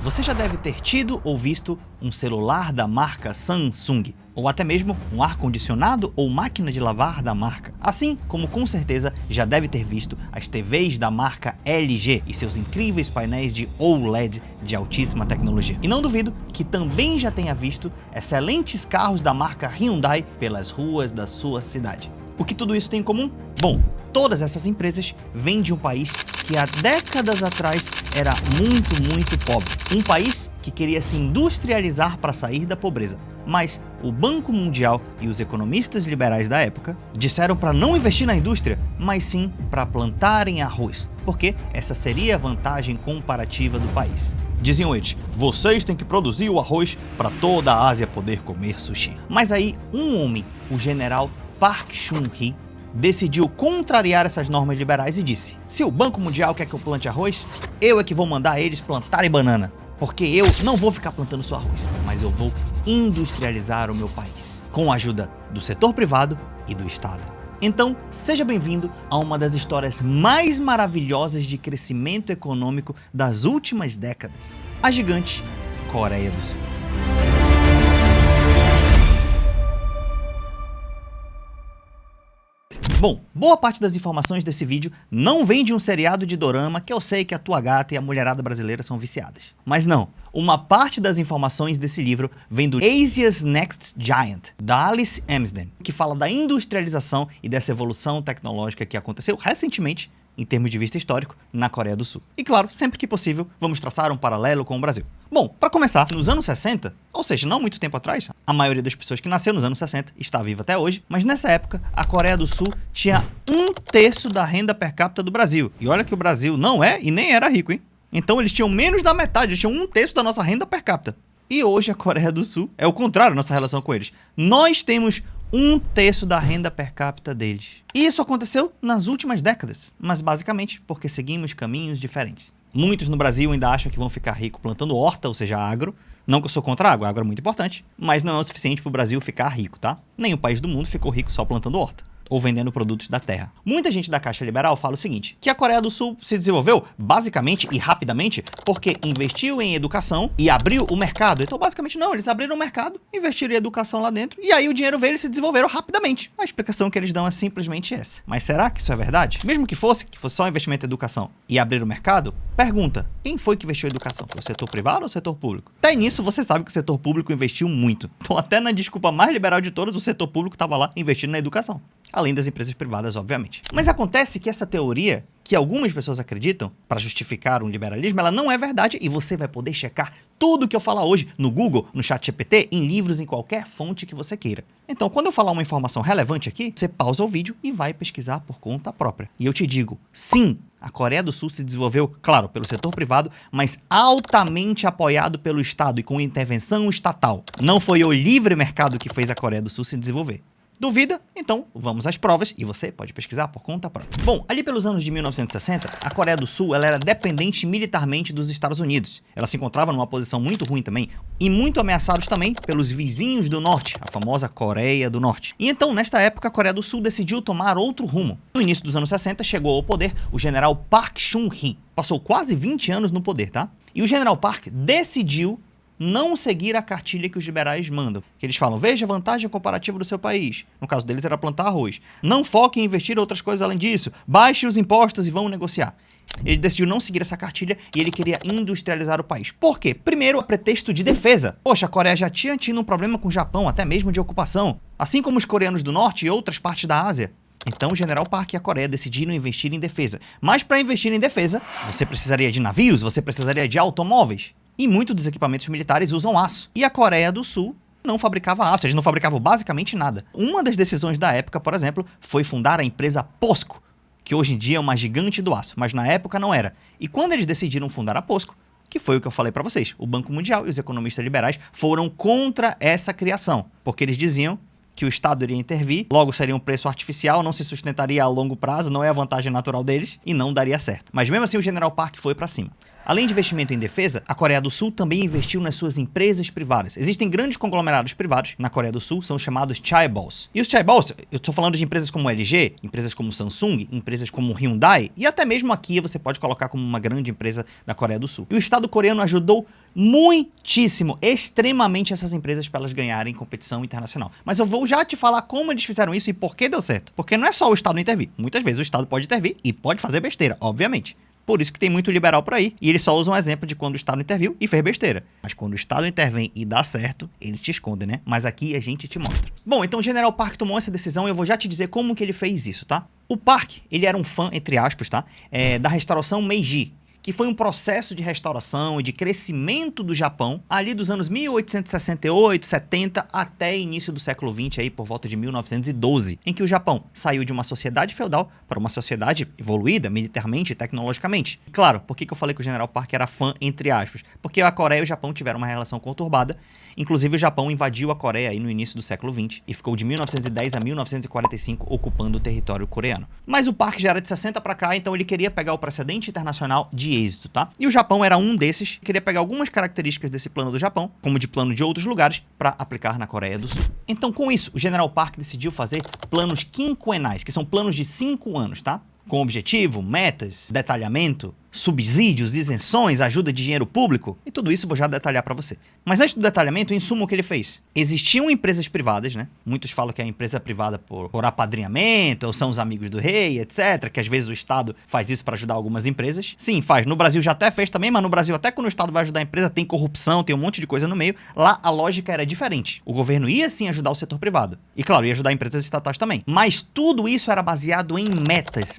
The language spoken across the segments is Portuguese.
Você já deve ter tido ou visto um celular da marca Samsung, ou até mesmo um ar-condicionado ou máquina de lavar da marca. Assim como com certeza já deve ter visto as TVs da marca LG e seus incríveis painéis de OLED de altíssima tecnologia. E não duvido que também já tenha visto excelentes carros da marca Hyundai pelas ruas da sua cidade. O que tudo isso tem em comum? Bom, todas essas empresas vêm de um país que há décadas atrás era muito pobre. Um país que queria se industrializar para sair da pobreza. Mas o Banco Mundial e os economistas liberais da época disseram para não investir na indústria, mas sim para plantarem arroz, porque essa seria a vantagem comparativa do país. Diziam eles, vocês têm que produzir o arroz para toda a Ásia poder comer sushi. Mas aí um homem, o general Park Chung-hee, decidiu contrariar essas normas liberais e disse: se o Banco Mundial quer que eu plante arroz, eu é que vou mandar eles plantarem banana, porque eu não vou ficar plantando só arroz, mas eu vou industrializar o meu país, com a ajuda do setor privado e do Estado. Então, seja bem-vindo a uma das histórias mais maravilhosas de crescimento econômico das últimas décadas, a gigante Coreia do Sul. Bom, boa parte das informações desse vídeo não vem de um seriado de dorama que eu sei que a tua gata e a mulherada brasileira são viciadas. Mas não, uma parte das informações desse livro vem do Asia's Next Giant, da Alice Amsden, que fala da industrialização e dessa evolução tecnológica que aconteceu recentemente, em termos de vista histórico, na Coreia do Sul. E claro, sempre que possível, vamos traçar um paralelo com o Brasil. Bom, para começar, nos anos 60, ou seja, não muito tempo atrás, a maioria das pessoas que nasceu nos anos 60 está viva até hoje, mas nessa época, a Coreia do Sul tinha 1/3 da renda per capita do Brasil. E olha que o Brasil não é e nem era rico, hein? Então eles tinham menos da metade, eles tinham 1/3 da nossa renda per capita. E hoje a Coreia do Sul é o contrário, nossa relação com eles. Nós temos 1/3 da renda per capita deles. E isso aconteceu nas últimas décadas, mas basicamente porque seguimos caminhos diferentes. Muitos no Brasil ainda acham que vão ficar ricos plantando horta, ou seja, agro. Não que eu sou contra a água, a água é muito importante, mas não é o suficiente para o Brasil ficar rico, tá? Nenhum país do mundo ficou rico só plantando horta ou vendendo produtos da terra. Muita gente da Caixa Liberal fala o seguinte, que a Coreia do Sul se desenvolveu basicamente e rapidamente porque investiu em educação e abriu o mercado. Então basicamente não, eles abriram o mercado, investiram em educação lá dentro e aí o dinheiro veio e eles se desenvolveram rapidamente. A explicação que eles dão é simplesmente essa. Mas será que isso é verdade? Mesmo que fosse só investimento em educação e abrir o mercado, pergunta, quem foi que investiu em educação? Foi o setor privado ou o setor público? Até nisso você sabe que o setor público investiu muito. Então até na desculpa mais liberal de todas, o setor público estava lá investindo na educação. Além das empresas privadas, obviamente. Mas acontece que essa teoria, que algumas pessoas acreditam para justificar um liberalismo, ela não é verdade e você vai poder checar tudo que eu falar hoje no Google, no ChatGPT, em livros, em qualquer fonte que você queira. Então, quando eu falar uma informação relevante aqui, você pausa o vídeo e vai pesquisar por conta própria. E eu te digo, sim, a Coreia do Sul se desenvolveu, claro, pelo setor privado, mas altamente apoiado pelo Estado e com intervenção estatal. Não foi o livre mercado que fez a Coreia do Sul se desenvolver. Duvida? Então vamos às provas e você pode pesquisar por conta própria. Bom, ali pelos anos de 1960, a Coreia do Sul ela era dependente militarmente dos Estados Unidos. Ela se encontrava numa posição muito ruim também e muito ameaçados também pelos vizinhos do norte, a famosa Coreia do Norte. E então, nesta época, a Coreia do Sul decidiu tomar outro rumo. No início dos anos 60, chegou ao poder o general Park Chung-hee. Passou quase 20 anos no poder, tá? E o general Park decidiu não seguir a cartilha que os liberais mandam. Que eles falam, veja a vantagem comparativa do seu país. No caso deles era plantar arroz. Não foque em investir em outras coisas além disso. Baixe os impostos e vão negociar. Ele decidiu não seguir essa cartilha e ele queria industrializar o país. Por quê? Primeiro, a pretexto de defesa. Poxa, a Coreia já tinha tido um problema com o Japão, até mesmo de ocupação. Assim como os coreanos do norte e outras partes da Ásia. Então o general Park e a Coreia decidiram investir em defesa. Mas para investir em defesa, você precisaria de navios, você precisaria de automóveis. E muitos dos equipamentos militares usam aço. E a Coreia do Sul não fabricava aço, eles não fabricavam basicamente nada. Uma das decisões da época, por exemplo, foi fundar a empresa POSCO, que hoje em dia é uma gigante do aço, mas na época não era. E quando eles decidiram fundar a POSCO, que foi o que eu falei para vocês, o Banco Mundial e os economistas liberais foram contra essa criação, porque eles diziam que o Estado iria intervir, logo seria um preço artificial, não se sustentaria a longo prazo, não é a vantagem natural deles e não daria certo. Mas mesmo assim o general Park foi para cima. Além de investimento em defesa, a Coreia do Sul também investiu nas suas empresas privadas. Existem grandes conglomerados privados na Coreia do Sul, são os chamados chaebols. E os chaebols, eu estou falando de empresas como LG, empresas como Samsung, empresas como Hyundai, e até mesmo a Kia você pode colocar como uma grande empresa da Coreia do Sul. E o Estado coreano ajudou muitíssimo, extremamente essas empresas para elas ganharem competição internacional. Mas eu vou já te falar como eles fizeram isso e por que deu certo. Porque não é só o Estado intervir. Muitas vezes o Estado pode intervir e pode fazer besteira, obviamente. Por isso que tem muito liberal por aí, e eles só usam um exemplo de quando o Estado interviu e fez besteira. Mas quando o Estado intervém e dá certo, eles te escondem, né? Mas aqui a gente te mostra. Bom, então o General Park tomou essa decisão e eu vou já te dizer como que ele fez isso, tá? O Park, ele era um fã, entre aspas, tá? Da restauração Meiji, que foi um processo de restauração e de crescimento do Japão ali dos anos 1868, 70 até início do século XX, aí por volta de 1912, em que o Japão saiu de uma sociedade feudal para uma sociedade evoluída militarmente e tecnologicamente. Claro, por que eu falei que o General Park era fã, entre aspas? Porque a Coreia e o Japão tiveram uma relação conturbada. Inclusive o Japão invadiu a Coreia aí no início do século XX e ficou de 1910 a 1945 ocupando o território coreano. Mas o Park já era de 60 para cá, então ele queria pegar o precedente internacional de êxito, tá? E o Japão era um desses, queria pegar algumas características desse plano do Japão, como de plano de outros lugares, para aplicar na Coreia do Sul. Então com isso, o General Park decidiu fazer planos quinquenais, que são planos de 5 anos, tá? Com objetivo, metas, detalhamento, subsídios, isenções, ajuda de dinheiro público, e tudo isso eu vou já detalhar para você. Mas antes do detalhamento, em suma, o que ele fez? Existiam empresas privadas, né? Muitos falam que é a empresa privada por apadrinhamento, ou são os amigos do rei, etc., que às vezes o Estado faz isso para ajudar algumas empresas. Sim, faz. No Brasil já até fez também, mas no Brasil até quando o Estado vai ajudar a empresa, tem corrupção, tem um monte de coisa no meio. Lá a lógica era diferente. O governo ia sim ajudar o setor privado. E claro, ia ajudar empresas estatais também. Mas tudo isso era baseado em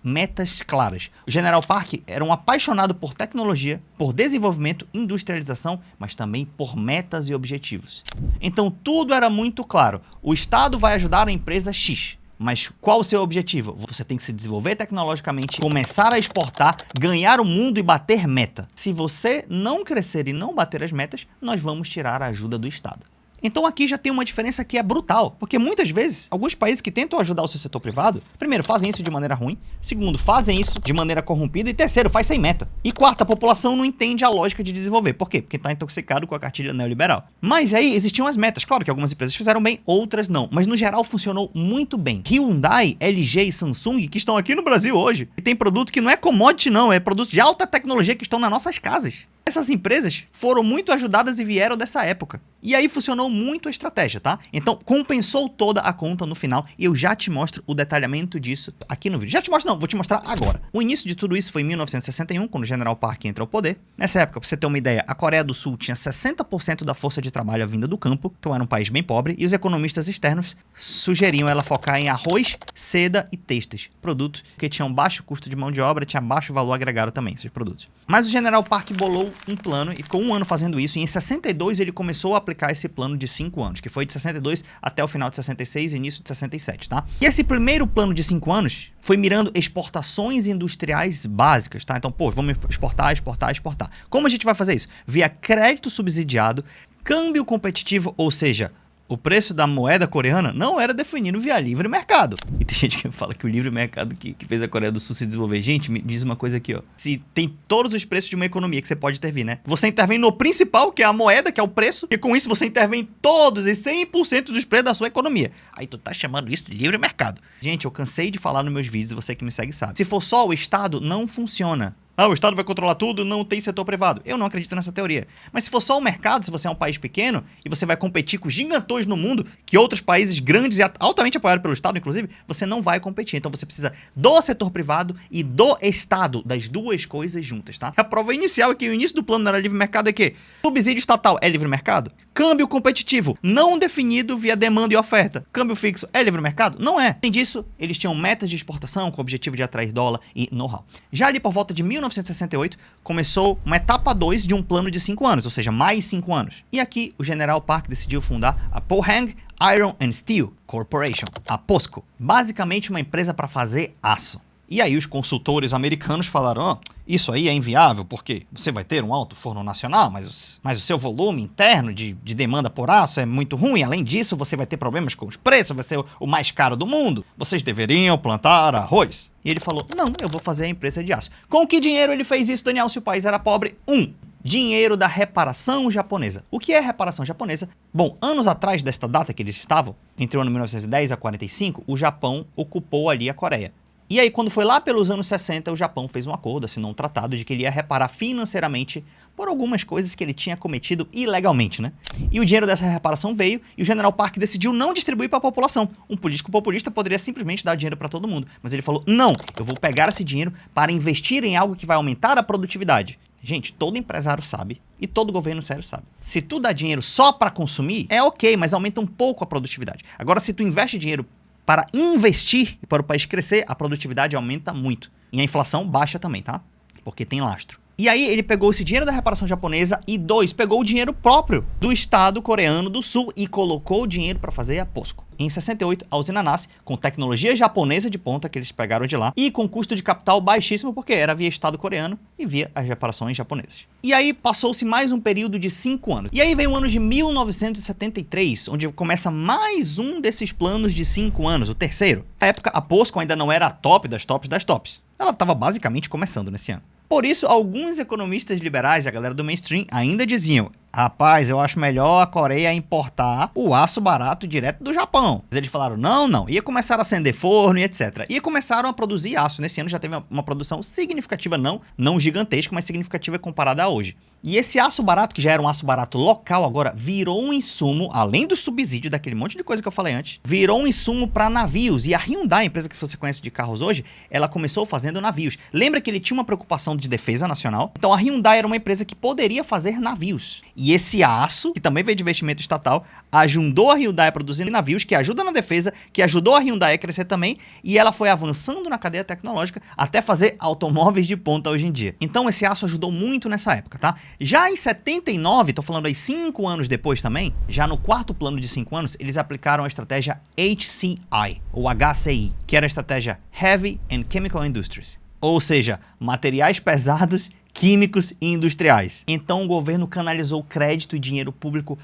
metas claras. O General Park era um apaixonado por tecnologia, por desenvolvimento, industrialização, mas também por metas e objetivos. Então tudo era muito claro. O Estado vai ajudar a empresa X. Mas qual o seu objetivo? Você tem que se desenvolver tecnologicamente, começar a exportar, ganhar o mundo e bater meta. Se você não crescer e não bater as metas, nós vamos tirar a ajuda do Estado. Então aqui já tem uma diferença que é brutal, porque muitas vezes, alguns países que tentam ajudar o seu setor privado, primeiro, fazem isso de maneira ruim, segundo, fazem isso de maneira corrompida e terceiro, faz sem meta. E quarto, a população não entende a lógica de desenvolver. Por quê? Porque está intoxicado com a cartilha neoliberal. Mas aí existiam as metas. Claro que algumas empresas fizeram bem, outras não. Mas no geral funcionou muito bem. Hyundai, LG e Samsung, que estão aqui no Brasil hoje, e tem produto que não é commodity não, é produto de alta tecnologia que estão nas nossas casas. Essas empresas foram muito ajudadas e vieram dessa época. E aí funcionou muito a estratégia, tá? Então compensou toda a conta no final e eu já te mostro o detalhamento disso aqui no vídeo. Já te mostro não, vou te mostrar agora. O início de tudo isso foi em 1961, quando o General Park entra ao poder. Nessa época, pra você ter uma ideia, a Coreia do Sul tinha 60% da força de trabalho vinda do campo, então era um país bem pobre, e os economistas externos sugeriam ela focar em arroz, seda e têxteis, produtos que tinham baixo custo de mão de obra, tinha baixo valor agregado também, esses produtos. Mas o General Park bolou um plano e ficou 1 ano fazendo isso, e em 62 ele começou a aplicar esse plano de 5 anos, que foi de 62 até o final de 66 e início de 67, tá? E esse primeiro plano de 5 anos foi mirando exportações industriais básicas, tá? Então, pô, vamos exportar. Como a gente vai fazer isso? Via crédito subsidiado, câmbio competitivo, ou seja, o preço da moeda coreana não era definido via livre mercado. E tem gente que fala que o livre mercado que fez a Coreia do Sul se desenvolver. Gente, me diz uma coisa aqui, ó. Se tem todos os preços de uma economia que você pode intervir, né? Você intervém no principal, que é a moeda, que é o preço, e com isso você intervém em todos e 100% dos preços da sua economia. Aí tu tá chamando isso de livre mercado. Gente, eu cansei de falar nos meus vídeos, você que me segue sabe. Se for só o Estado, não funciona. Ah, o Estado vai controlar tudo, não tem setor privado. Eu não acredito nessa teoria. Mas se for só o mercado, se você é um país pequeno e você vai competir com gigantões no mundo, que outros países grandes e altamente apoiados pelo Estado, inclusive, você não vai competir. Então você precisa do setor privado e do Estado, das duas coisas juntas, tá? A prova inicial é que o início do plano não era livre mercado é que subsídio estatal é livre mercado? Câmbio competitivo, não definido via demanda e oferta. Câmbio fixo é livre mercado? Não é. Além disso, eles tinham metas de exportação com o objetivo de atrair dólar e know-how. Já ali por volta de 1968, começou uma etapa 2 de um plano de 5 anos, ou seja, mais 5 anos. E aqui, o General Park decidiu fundar a Pohang Iron and Steel Corporation, a POSCO, basicamente uma empresa para fazer aço. E aí os consultores americanos falaram, oh, isso aí é inviável porque você vai ter um alto forno nacional, mas o seu volume interno de demanda por aço é muito ruim. Além disso, você vai ter problemas com os preços, vai ser o mais caro do mundo. Vocês deveriam plantar arroz. E ele falou, não, eu vou fazer a empresa de aço. Com que dinheiro ele fez isso, Daniel, se o país era pobre? Dinheiro da reparação japonesa. O que é reparação japonesa? Bom, anos atrás desta data que eles estavam, entre o ano 1910 a 45, o Japão ocupou ali a Coreia. E aí, quando foi lá pelos anos 60, o Japão fez um acordo, assinou um tratado de que ele ia reparar financeiramente por algumas coisas que ele tinha cometido ilegalmente, né? E o dinheiro dessa reparação veio e o General Park decidiu não distribuir para a população. Um político populista poderia simplesmente dar dinheiro para todo mundo, mas ele falou, não, eu vou pegar esse dinheiro para investir em algo que vai aumentar a produtividade. Gente, todo empresário sabe e todo governo sério sabe. Se tu dá dinheiro só para consumir, é ok, mas aumenta um pouco a produtividade. Agora, se tu investe dinheiro para investir e para o país crescer, a produtividade aumenta muito. E a inflação baixa também, tá? Porque tem lastro. E aí ele pegou esse dinheiro da reparação japonesa e pegou o dinheiro próprio do Estado coreano do Sul e colocou o dinheiro para fazer a POSCO. Em 68, a usina nasce com tecnologia japonesa de ponta que eles pegaram de lá e com custo de capital baixíssimo porque era via Estado coreano e via as reparações japonesas. E aí passou-se mais um período de 5 anos. E aí vem o ano de 1973, onde começa mais um desses planos de 5 anos, o terceiro. Na época, a POSCO ainda não era a top das tops das tops. Ela estava basicamente começando nesse ano. Por isso, alguns economistas liberais e a galera do mainstream ainda diziam: rapaz, eu acho melhor a Coreia importar o aço barato direto do Japão. Mas eles falaram, não. Ia começar a acender forno e etc. E começaram a produzir aço. Nesse ano já teve uma produção significativa, não gigantesca, mas significativa comparada a hoje. E esse aço barato, que já era um aço barato local, agora virou um insumo, além do subsídio daquele monte de coisa que eu falei antes, virou um insumo para navios. E a Hyundai, a empresa que você conhece de carros hoje, ela começou fazendo navios. Lembra que ele tinha uma preocupação de defesa nacional? Então a Hyundai era uma empresa que poderia fazer navios. E esse aço, que também veio de investimento estatal, ajudou a Hyundai a produzir navios, que ajuda na defesa, que ajudou a Hyundai a crescer também, e ela foi avançando na cadeia tecnológica até fazer automóveis de ponta hoje em dia. Então esse aço ajudou muito nessa época, tá? Já em 79, tô falando aí 5 anos depois também, já no quarto plano de 5 anos, eles aplicaram a estratégia HCI, ou HCI, que era a estratégia Heavy and Chemical Industries. Ou seja, materiais pesados, químicos e industriais. Então o governo canalizou crédito e dinheiro público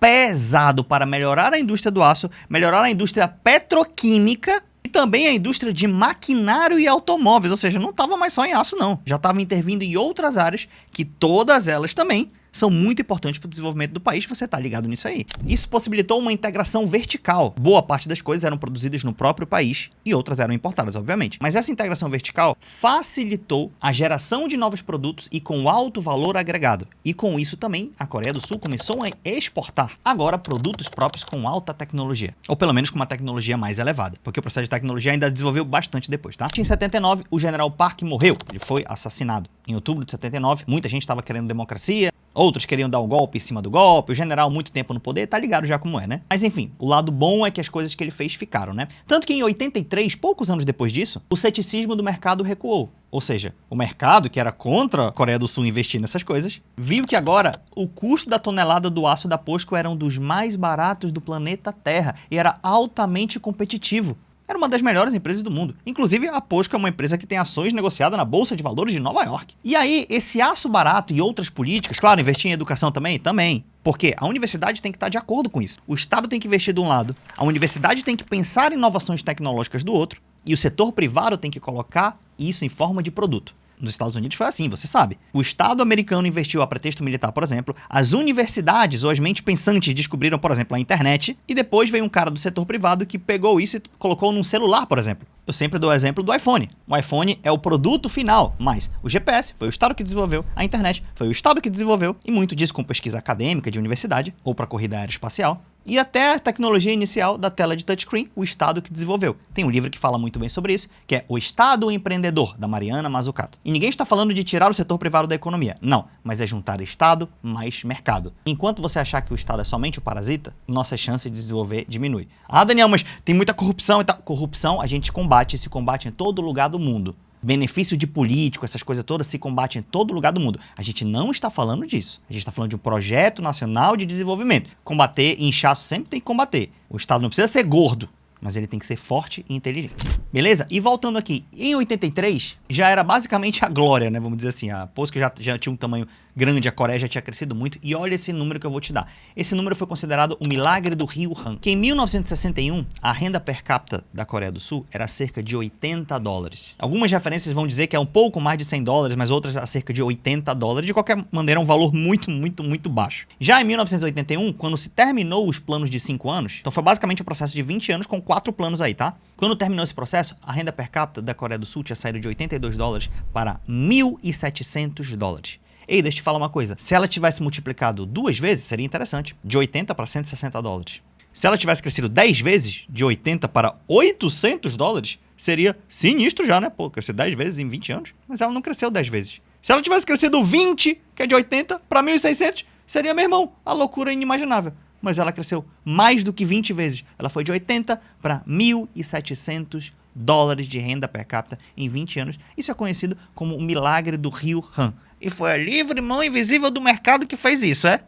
pesado para melhorar a indústria do aço, melhorar a indústria petroquímica e também a indústria de maquinário e automóveis. Ou seja, não estava mais só em aço não, já estava intervindo em outras áreas que todas elas também são muito importantes para o desenvolvimento do país, você está ligado nisso aí. Isso possibilitou uma integração vertical. Boa parte das coisas eram produzidas no próprio país e outras eram importadas, obviamente. Mas essa integração vertical facilitou a geração de novos produtos e com alto valor agregado. E com isso também, a Coreia do Sul começou a exportar agora produtos próprios com alta tecnologia. Ou pelo menos com uma tecnologia mais elevada, porque o processo de tecnologia ainda desenvolveu bastante depois, tá? Em 79, o General Park morreu. Ele foi assassinado. Em outubro de 79, muita gente estava querendo democracia, outros queriam dar um golpe em cima do golpe, o general muito tempo no poder, tá ligado já como é, né? Mas enfim, o lado bom é que as coisas que ele fez ficaram, né? Tanto que em 83, poucos anos depois disso, o ceticismo do mercado recuou. Ou seja, o mercado, que era contra a Coreia do Sul investir nessas coisas, viu que agora o custo da tonelada do aço da POSCO era um dos mais baratos do planeta Terra e era altamente competitivo. Era uma das melhores empresas do mundo. Inclusive, a POSCO é uma empresa que tem ações negociadas na Bolsa de Valores de Nova York. E aí, esse aço barato e outras políticas, claro, investir em educação também? Também. Porque a universidade tem que estar de acordo com isso. O Estado tem que investir de um lado, a universidade tem que pensar em inovações tecnológicas do outro, e o setor privado tem que colocar isso em forma de produto. Nos Estados Unidos foi assim, você sabe. O Estado americano investiu a pretexto militar, por exemplo. As universidades ou as mentes pensantes descobriram, por exemplo, a internet. E depois veio um cara do setor privado que pegou isso e colocou num celular, por exemplo. Eu sempre dou o exemplo do iPhone. O iPhone é o produto final, mas o GPS foi o Estado que desenvolveu, a internet foi o Estado que desenvolveu, e muito disso com pesquisa acadêmica de universidade ou para corrida aeroespacial. E até a tecnologia inicial da tela de touchscreen, o Estado que desenvolveu. Tem um livro que fala muito bem sobre isso, que é O Estado Empreendedor, da Mariana Mazzucato. E ninguém está falando de tirar o setor privado da economia. Não, mas é juntar Estado mais mercado. Enquanto você achar que o Estado é somente o parasita, nossa chance de desenvolver diminui. Ah, Daniel, mas tem muita corrupção e tal. Corrupção a gente combate, se combate em todo lugar do mundo. Benefício de político, essas coisas todas se combatem em todo lugar do mundo. A gente não está falando disso. A gente está falando de um projeto nacional de desenvolvimento. Combater inchaço sempre tem que combater. O Estado não precisa ser gordo, mas ele tem que ser forte e inteligente. Beleza? E voltando aqui, em 83, já era basicamente a glória, né? Vamos dizer assim, a POSCO já tinha um tamanho grande, a Coreia já tinha crescido muito, e olha esse número que eu vou te dar. Esse número foi considerado o milagre do Rio Han, que em 1961, a renda per capita da Coreia do Sul era cerca de 80 dólares. Algumas referências vão dizer que é um pouco mais de 100 dólares, mas outras a cerca de 80 dólares. De qualquer maneira, é um valor muito baixo. Já em 1981, quando se terminou os planos de 5 anos, então foi basicamente um processo de 20 anos com 4 planos aí, tá? Quando terminou esse processo, a renda per capita da Coreia do Sul tinha saído de 82 dólares para 1.700 dólares. Ei, deixa eu te falar uma coisa. Se ela tivesse multiplicado 2 vezes, seria interessante. De 80 para 160 dólares. Se ela tivesse crescido 10 vezes, de 80 para 800 dólares, seria sinistro já, né? Pô, crescer 10 vezes em 20 anos. Mas ela não cresceu 10 vezes. Se ela tivesse crescido 20, que é de 80 para 1.600, seria, meu irmão, a loucura inimaginável. Mas ela cresceu mais do que 20 vezes. Ela foi de 80 para 1.700 dólares de renda per capita em 20 anos. Isso é conhecido como o milagre do Rio Han. E foi a livre mão invisível do mercado que fez isso, é?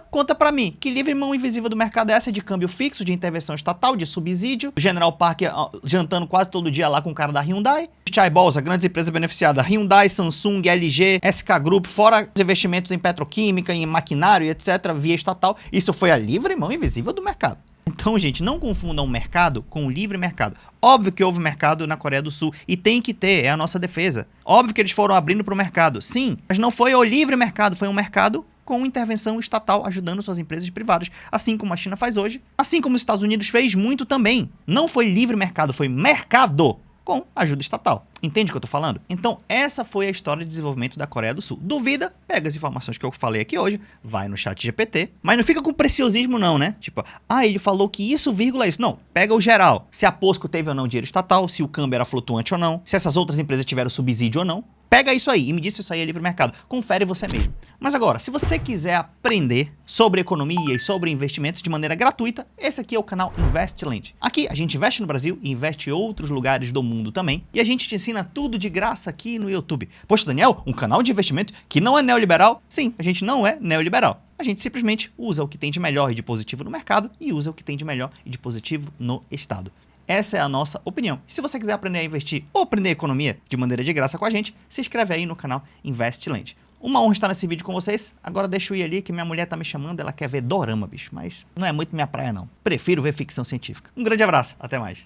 Conta pra mim, que livre mão invisível do mercado é essa de câmbio fixo, de intervenção estatal, de subsídio? O General Parker jantando quase todo dia lá com o cara da Hyundai? Chaebols, a grandes empresas beneficiadas, Hyundai, Samsung, LG, SK Group, fora os investimentos em petroquímica, em maquinário, etc, via estatal. Isso foi a livre mão invisível do mercado. Então, gente, não confundam o mercado com o livre mercado. Óbvio que houve mercado na Coreia do Sul e tem que ter, é a nossa defesa. Óbvio que eles foram abrindo para o mercado, sim, mas não foi o livre mercado, foi um mercado com intervenção estatal ajudando suas empresas privadas, assim como a China faz hoje, assim como os Estados Unidos fez muito também. Não foi livre mercado, foi mercado com ajuda estatal. Entende o que eu tô falando? Então, essa foi a história de desenvolvimento da Coreia do Sul. Duvida? Pega as informações que eu falei aqui hoje, vai no chat GPT, mas não fica com preciosismo não, né? Tipo, ele falou que isso, vírgula, isso. Não, pega o geral. Se a POSCO teve ou não dinheiro estatal, se o câmbio era flutuante ou não, se essas outras empresas tiveram subsídio ou não. Pega isso aí e me diz se isso aí é livre mercado. Confere você mesmo. Mas agora, se você quiser aprender sobre economia e sobre investimentos de maneira gratuita, esse aqui é o canal Investland. Aqui a gente investe no Brasil e investe em outros lugares do mundo também. E a gente te ensina tudo de graça aqui no YouTube. Poxa, Daniel, um canal de investimento que não é neoliberal? Sim, a gente não é neoliberal. A gente simplesmente usa o que tem de melhor e de positivo no mercado e usa o que tem de melhor e de positivo no Estado. Essa é a nossa opinião. E se você quiser aprender a investir ou aprender economia de maneira de graça com a gente, se inscreve aí no canal Investland. Uma honra estar nesse vídeo com vocês. Agora deixa eu ir ali que minha mulher tá me chamando, ela quer ver dorama, bicho. Mas não é muito minha praia não. Prefiro ver ficção científica. Um grande abraço, até mais.